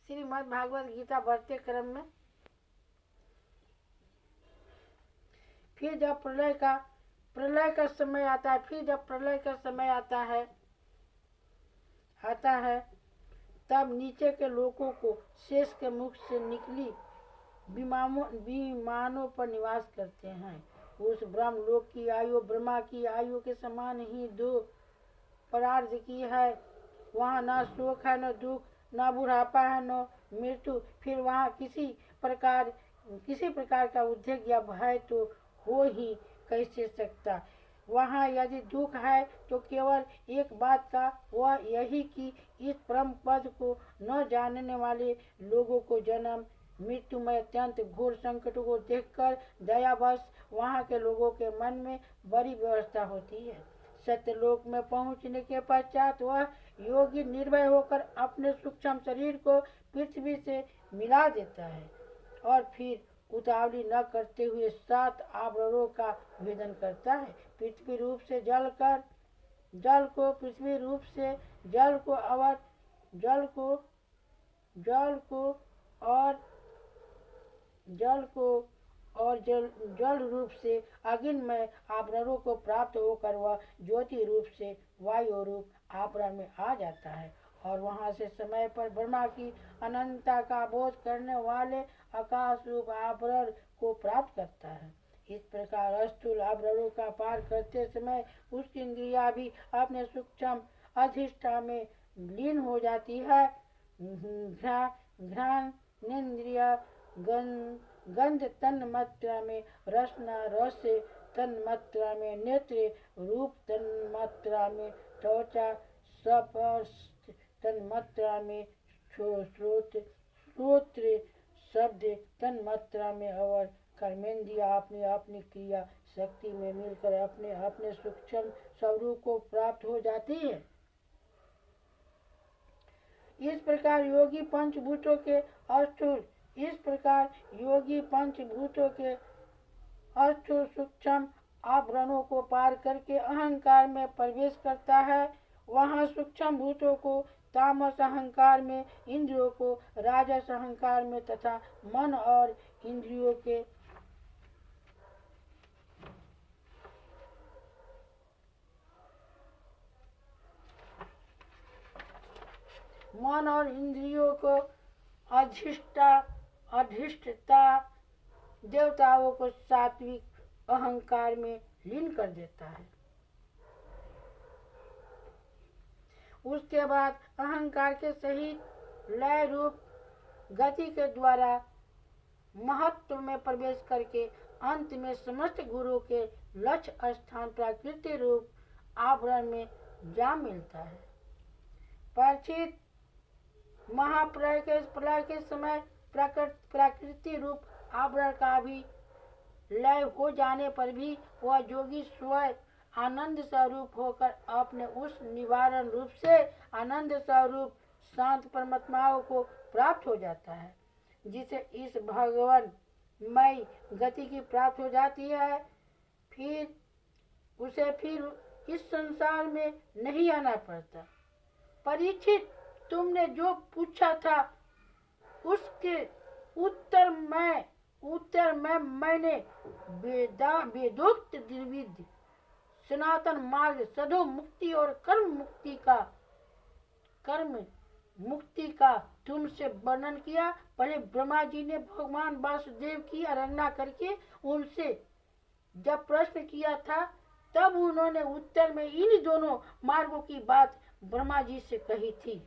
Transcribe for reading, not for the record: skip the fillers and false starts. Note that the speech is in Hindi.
श्रीमद् भागवत गीता बढ़ते क्रम में फिर जब प्रलय का समय आता है, फिर जब प्रलय का समय आता है तब नीचे के लोगों को शेष के मुख से निकली विमानों पर निवास करते हैं। उस ब्रह्म लोक की आयु ब्रह्मा की आयु के समान ही दो परार्ध की है। वहाँ न शोक है, न दुख, न बुढ़ापा है, न मृत्यु। फिर वहाँ किसी प्रकार का उद्वेग या भय तो हो ही कैसे सकता। वहाँ यदि दुख है तो केवल एक बात का, वह यही कि इस परम पद को न जानने वाले लोगों को जन्म मृत्यु में अत्यंत घोर संकट को देखकर दयावश वहाँ के लोगों के मन में बड़ी व्यवस्था होती है। सत्यलोक में पहुँचने के पश्चात वह योगी निर्भय होकर अपने सूक्ष्म शरीर को पृथ्वी से मिला देता है और फिर उतावली न करते हुए 7 आवरणों का भेदन करता है। पृथ्वी रूप से जल को, पृथ्वी रूप से जल को और जल रूप से अग्निमय आवरणों को प्राप्त होकर वह ज्योति रूप से वायु रूप आवरण में आ जाता है और वहां से समय पर ब्रह्मा की अनंतता का बोध करने वाले आकाश रूप आवरण को प्राप्त करता है। इस प्रकार स्थूल आवरणों का पार करते समय उसकी इंद्रिया भी अपने सूक्ष्म अधिष्ठा में लीन हो जाती है। घ्राणेन्द्रिय गंध तन्मात्रा में, रसना रस तन्मात्रा में, नेत्र रूप तन्मात्रा में, त्वचा स्पर्श तन्मात्रा में, श्रोत्र शब्द तन्मात्रा में और कर्मेंद्रिया अपनी अपनी क्रिया शक्ति में मिलकर अपने अपने सूक्ष्म स्वरूप को प्राप्त हो जाती है। इस प्रकार योगी पंचभूतों के अस्थूल सूक्ष्म आवरणों को पार करके अहंकार में प्रवेश करता है। वहाँ सूक्ष्म भूतों को तामस अहंकार में, इंद्रियों को राजस अहंकार में तथा मन और इंद्रियों को अधिष्ठता देवताओं को सात्विक अहंकार में लीन कर देता है। उसके बाद अहंकार के सहित लय रूप गति के द्वारा महत्व में प्रवेश करके अंत में समस्त गुरु के लक्ष्य स्थान प्रकृति रूप आवरण में जा मिलता है। परीक्षित, महाप्रलय के समय प्रकृति रूप आवरण का भी लय हो जाने पर भी वह योगी स्वयं आनंद स्वरूप होकर अपने उस निवारण रूप से आनंद स्वरूप शांत परमात्माओं को प्राप्त हो जाता है, जिसे इस भगवानमय गति की प्राप्त हो जाती है। फिर इस संसार में नहीं आना पड़ता। परीक्षित, तुमने जो पूछा था उसके उत्तर में मैंने वेदोक्त द्विविध सनातन मार्ग सदो मुक्ति और कर्म मुक्ति का तुमसे वर्णन किया। पहले ब्रह्मा जी ने भगवान वासुदेव की आराधना करके उनसे जब प्रश्न किया था, तब उन्होंने उत्तर में इन दोनों मार्गों की बात ब्रह्मा जी से कही थी।